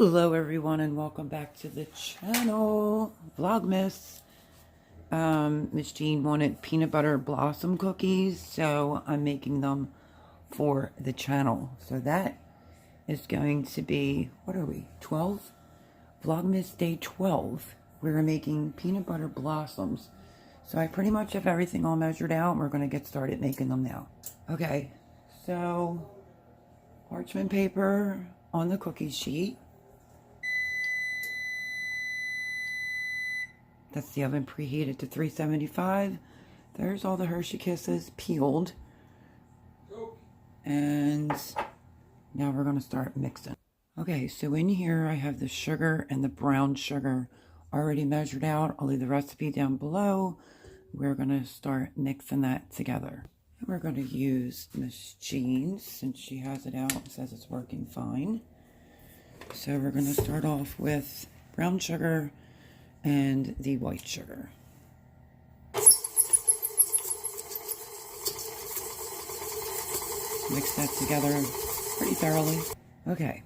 Hello everyone and welcome back to the channel. Vlogmas. Miss Jean wanted peanut butter blossom cookies, so I'm making them for the channel. So that is going to be, what are we, 12? Vlogmas day 12. We're making peanut butter blossoms. So I pretty much have everything all measured out and we're going to get started making them now. Okay, so parchment paper on the cookie sheet. That's the oven preheated to 375. There's all the Hershey Kisses peeled. And now we're going to start mixing. Okay, so in here I have the sugar and the brown sugar already measured out. I'll leave the recipe down below. We're going to start mixing that together. And we're going to use Miss Jean's since she has it out and says it's working fine. So we're going to start off with brown sugar and the white sugar. Mix that together pretty thoroughly. Okay,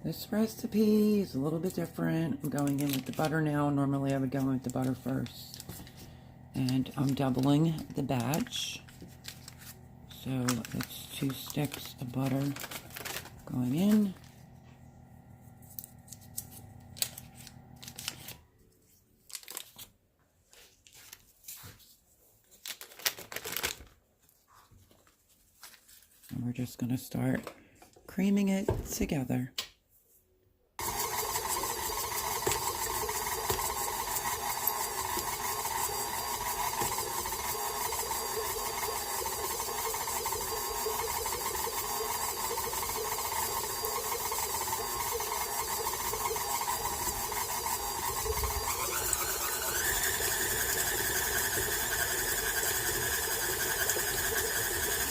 this recipe is a little bit different. I'm going in with the butter now. Normally I would go in with the butter first. And I'm doubling the batch. So that's 2 sticks of butter going in. And we're just going to start creaming it together.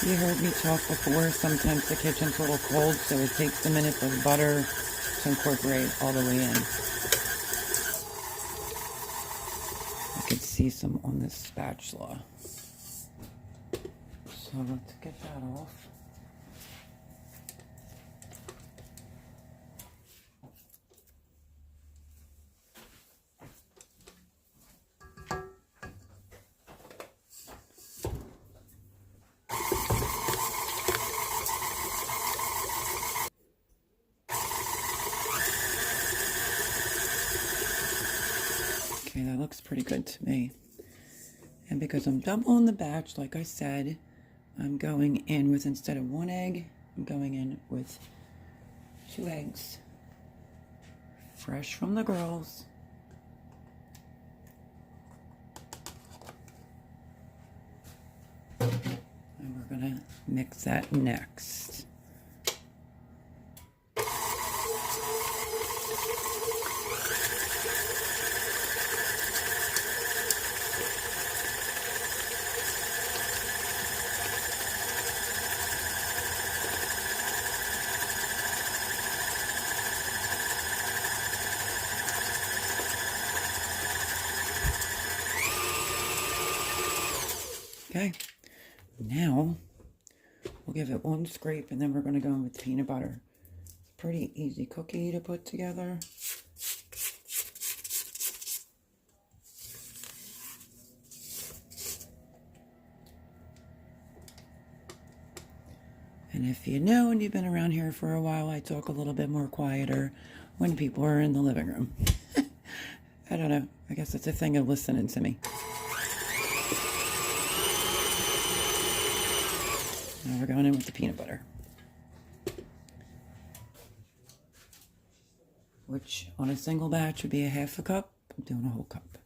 You heard me talk before, sometimes the kitchen's a little cold, so it takes a minute for the butter to incorporate all the way in. I can see some on this spatula. So let's get that off. Okay, that looks pretty good to me. And because I'm doubling the batch, like I said, I'm going in with, instead of 1 egg, I'm going in with 2 eggs. Fresh from the girls. And we're gonna mix that next. Okay, now we'll give it 1 scrape and then we're going to go in with peanut butter. It's a pretty easy cookie to put together. And if you know and you've been around here for a while, I talk a little bit more quieter when people are in the living room. I don't know. I guess it's a thing of listening to me. Now we're going in with the peanut butter, which on a single batch would be a 1/2 cup. I'm doing a whole cup.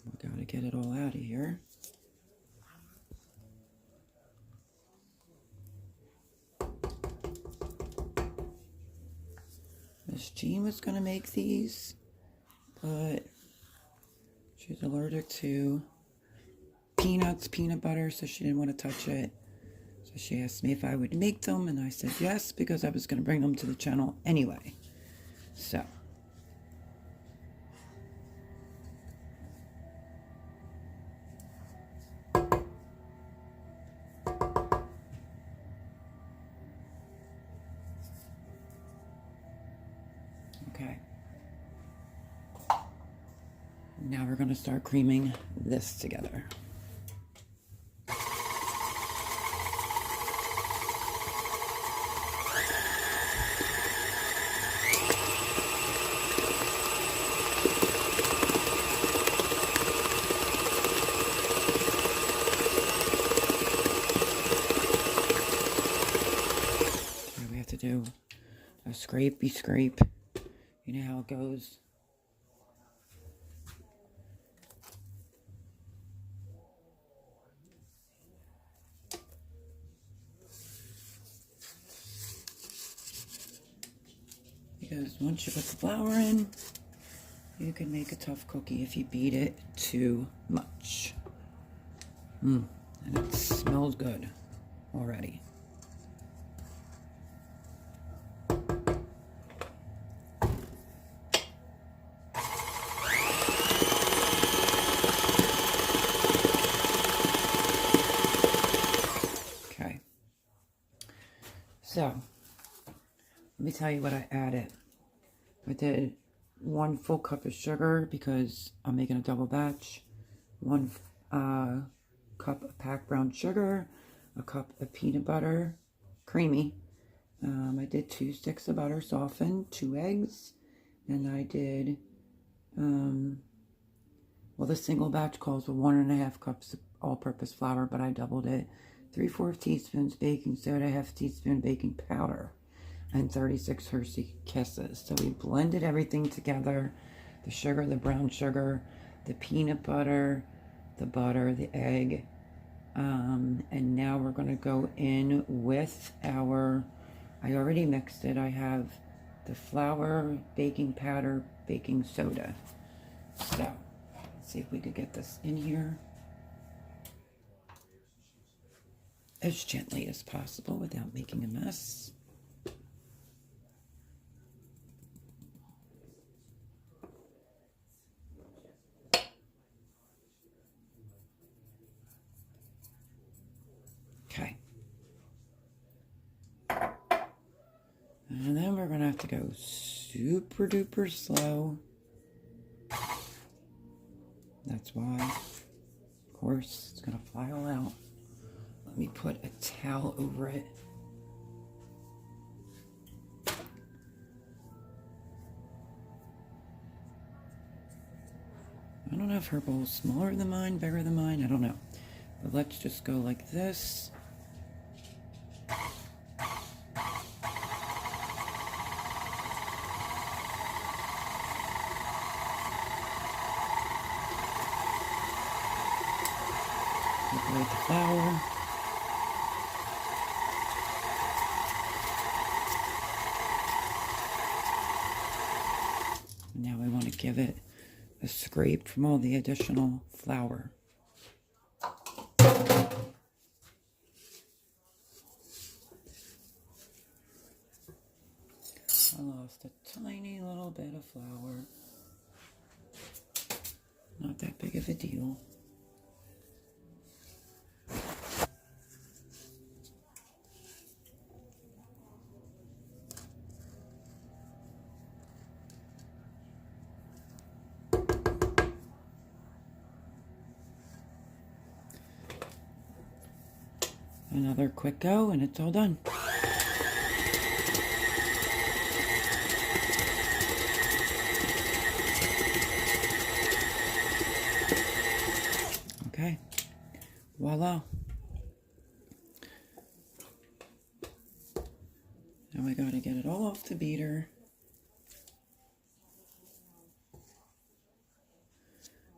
We gotta get it all out of here. Miss Jean was gonna make these, but she's allergic to peanuts, peanut butter, so she didn't want to touch it. So she asked me if I would make them, and I said yes, because I was going to bring them to the channel anyway. So Now we're going to start creaming this together. Okay, we have to do a scrapey scrape. You know how it goes. Because once you put the flour in, you can make a tough cookie if you beat it too much. And it smells good already. Okay. So, let me tell you what I added. I did 1 full cup of sugar because I'm making a double batch. 1 cup of packed brown sugar. A cup of peanut butter, creamy. I did 2 sticks of butter softened, 2 eggs. And I did, well, the single batch calls for 1.5 cups of all-purpose flour, but I doubled it. 3/4 teaspoons baking soda, 1/2 teaspoon baking powder, and 36 Hershey Kisses. So we blended everything together. The sugar, the brown sugar, the peanut butter, the egg. And now we're going to go in with our, I already mixed it. I have the flour, baking powder, baking soda. So, let's see if we could get this in here as gently as possible without making a mess. Okay. And then we're going to have to go super duper slow. That's why, of course, it's going to fly all out. Let me put a towel over it. I don't know if her bowl's smaller than mine, bigger than mine, I don't know. But let's just go like this. Separate the flour. Now we want to give it a scrape from all the additional flour. I lost a tiny little bit of flour. Not that big of a deal. Another quick go and it's all done. Okay, voila. Now I gotta get it all off the beater.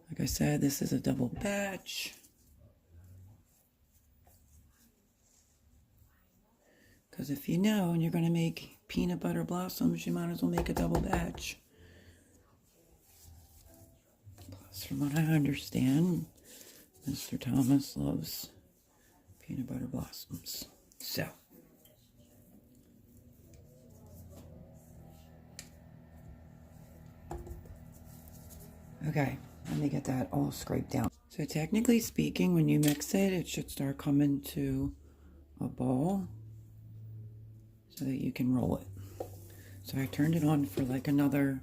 Like I said, this is a double batch. Because if you know and you're going to make peanut butter blossoms, you might as well make a double batch. Plus, from what I understand, Mr. Thomas loves peanut butter blossoms. So, okay, let me get that all scraped down. So technically speaking, when you mix it, it should start coming to a ball so that you can roll it. So I turned it on for like another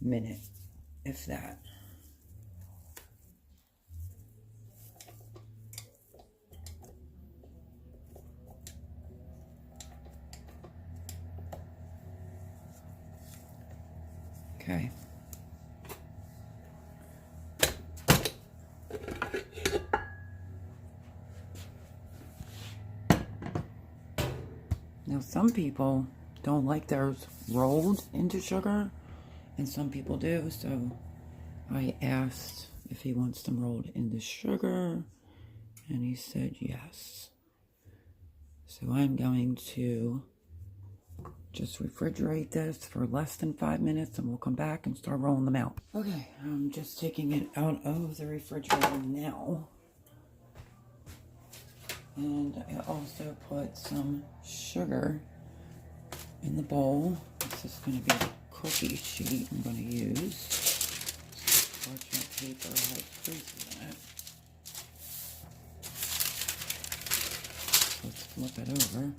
minute, if that. Okay. Now, some people don't like theirs rolled into sugar, and some people do, so I asked if he wants them rolled into sugar, and he said yes. So I'm going to just refrigerate this for less than 5 minutes, and we'll come back and start rolling them out. Okay, I'm just taking it out of the refrigerator now. And I also put some sugar in the bowl. This is going to be the cookie sheet I'm going to use. Parchment paper has creases in it. Let's flip it over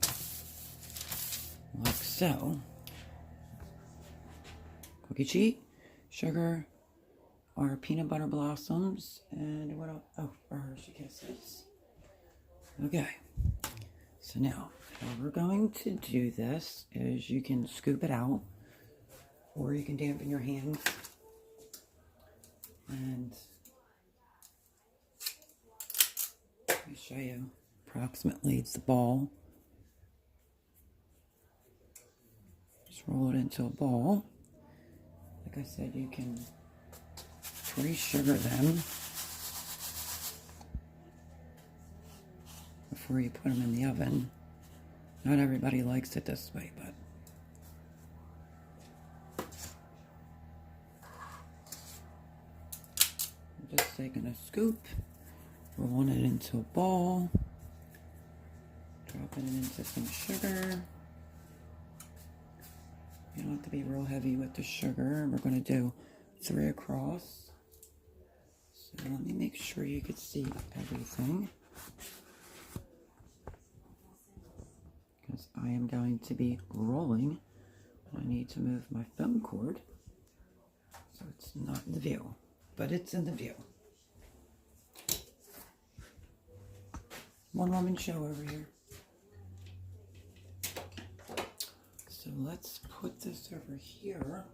like so. Cookie sheet, sugar, our peanut butter blossoms, and what else? Oh, our Hershey Kisses. Okay, so now how we're going to do this is you can scoop it out, or you can dampen your hands, and let me show you approximately it's the ball. Just roll it into a ball. Like I said, you can pre-sugar them before you put them in the oven. Not everybody likes it this way, but I'm just taking a scoop, rolling it into a ball, dropping it into some sugar. You don't have to be real heavy with the sugar. We're going to do 3 across. So let me make sure you can see everything, because I am going to be rolling. I need to move my foam cord so it's not in the view, but it's in the view. One woman show over here. So let's put this over here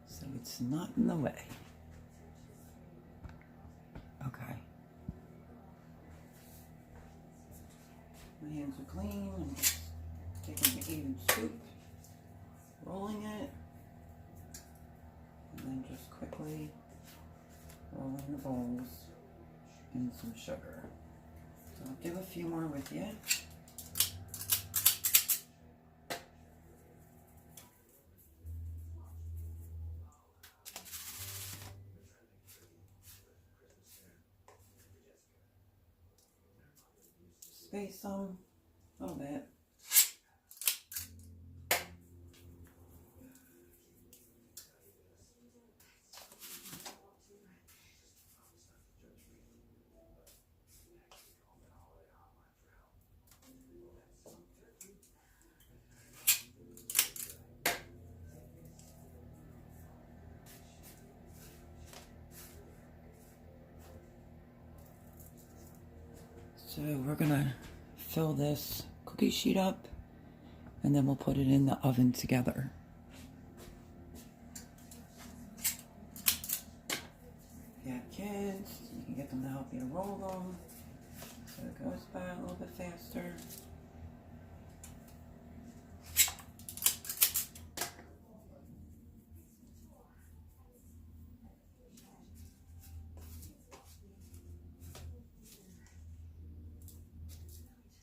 so it's not in the way. Okay. My hands are clean. I'm just taking an even scoop, rolling it, and then just quickly rolling the bowls in some sugar. So I'll do a few more with you. Space them a little bit. So we're gonna fill this cookie sheet up, and then we'll put it in the oven together. If you have kids, you can get them to help you roll them, so it goes by a little bit faster.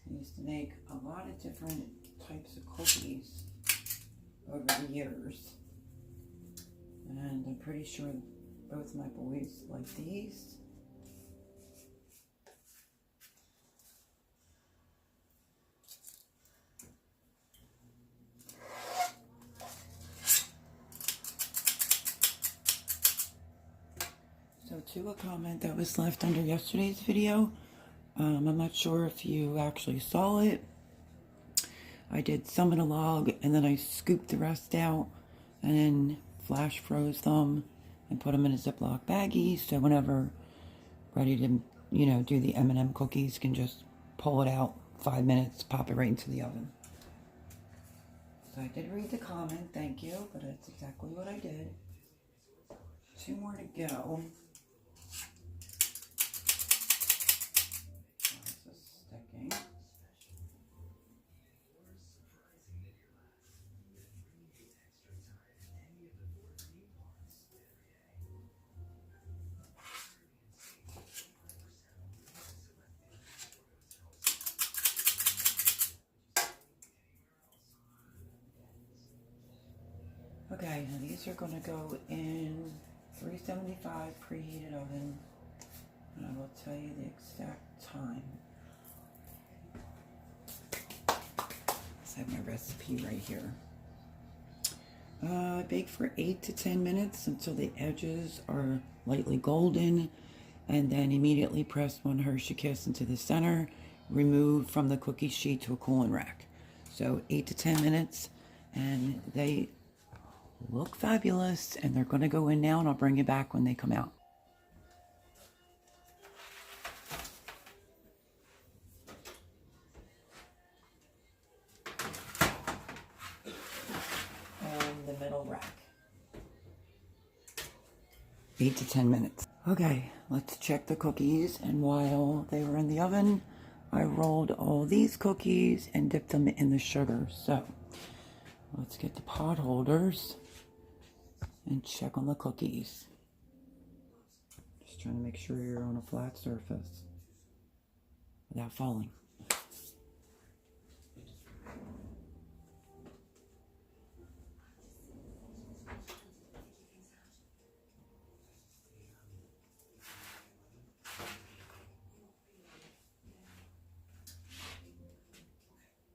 I used to make a lot of different types of cookies over the years, and I'm pretty sure both my boys like these. So to a comment that was left under yesterday's video, I'm not sure if you actually saw it. I did some in a log, and then I scooped the rest out, and then flash froze them, and put them in a Ziploc baggie, so whenever ready to, do the M&M cookies, can just pull it out, 5 minutes, pop it right into the oven. So So I did read the comment, thank you, but that's exactly what I did. 2 more to go. This is sticking. Okay, now these are going to go in 375 preheated oven, and I will tell you the exact time. I have my recipe right here. Bake for 8 to 10 minutes until the edges are lightly golden, and then immediately press 1 Hershey Kiss into the center. Remove from the cookie sheet to a cooling rack. So 8 to 10 minutes, and they look fabulous, and they're going to go in now, and I'll bring you back when they come out. And the middle rack. 8 to 10 minutes. Okay, let's check the cookies, and while they were in the oven, I rolled all these cookies and dipped them in the sugar. So let's get the pot holders and check on the cookies. Just trying to make sure you're on a flat surface without falling.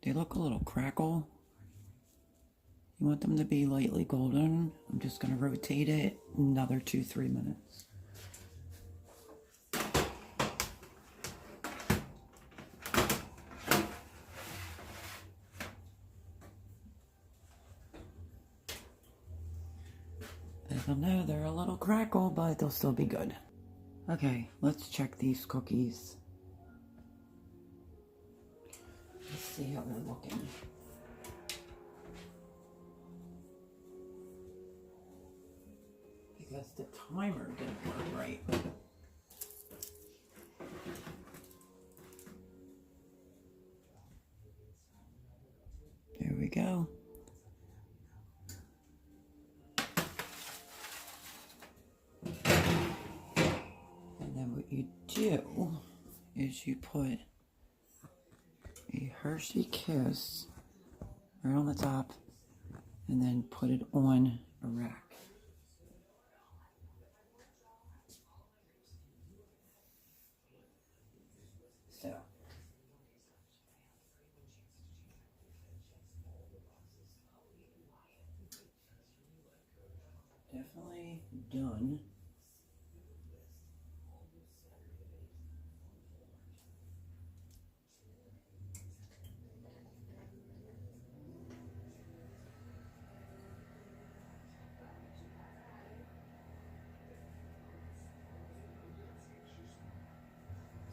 They look a little crackle. You want them to be lightly golden. I'm just going to rotate it another 2-3 minutes. I don't know, they're a little crackle, but they'll still be good. Okay, let's check these cookies. Let's see how they're looking. Because the timer didn't work right. There we go. And then what you do is you put a Hershey Kiss right on the top and then put it on a rack. So definitely done.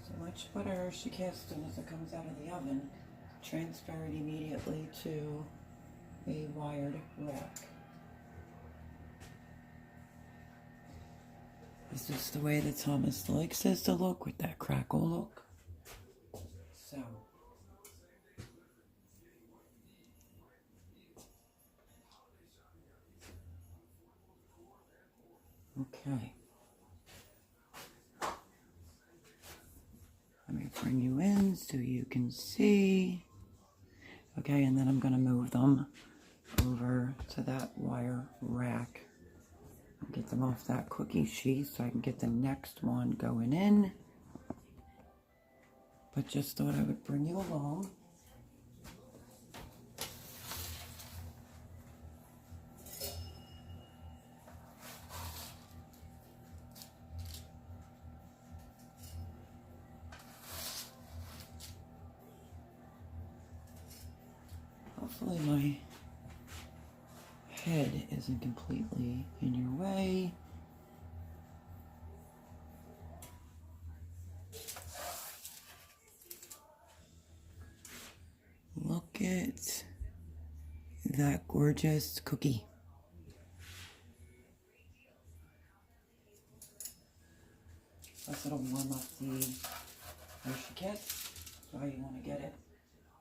So much butter she cast as soon as it comes out of the oven. Transfer it immediately to a wired rack. This is the way that Thomas likes us to look, with that crackle look. So okay. Let me bring you in so you can see. Okay, and then I'm going to move them over to that wire rack and get them off that cookie sheet so I can get the next one going in. But just thought I would bring you along. Hopefully my head isn't completely in your way. Look at that gorgeous cookie. Plus it'll warm up the Hershey kit. So you want to get it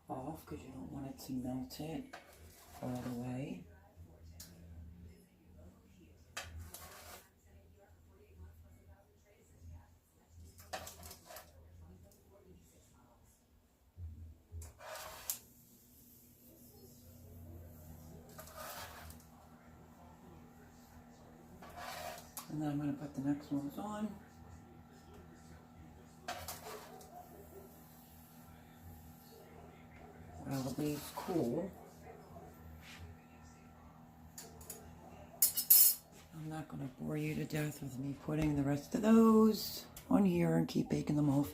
off because you don't want it to melt it all the way. And then I'm going to put the next ones on. While these cool. I'm not going to bore you to death with me putting the rest of those on here and keep baking them off.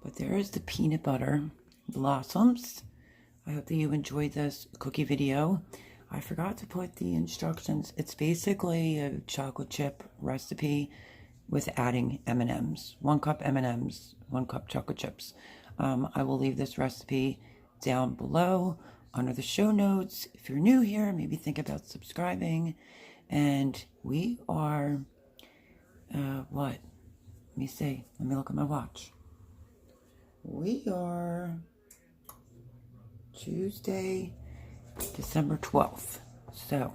But there is the peanut butter blossoms. I hope that you enjoyed this cookie video. I forgot to put the instructions. It's basically a chocolate chip recipe with adding M&Ms. 1 cup M&Ms, 1 cup chocolate chips. I will leave this recipe down below under the show notes. If you're new here, maybe think about subscribing. And we are, what? Let me see. Let me look at my watch. We are Tuesday, December 12th. So,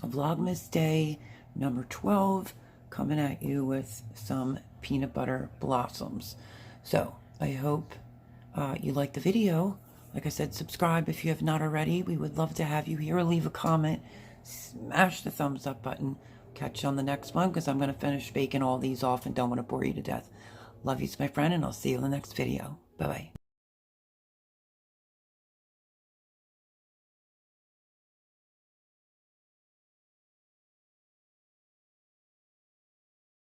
a Vlogmas day number 12 coming at you with some peanut butter blossoms. So, I hope you liked the video. Like I said, subscribe if you have not already. We would love to have you here. Leave a comment. Smash the thumbs up button. Catch you on the next one because I'm going to finish baking all these off and don't want to bore you to death. Love you, my friend, and I'll see you in the next video. Bye-bye.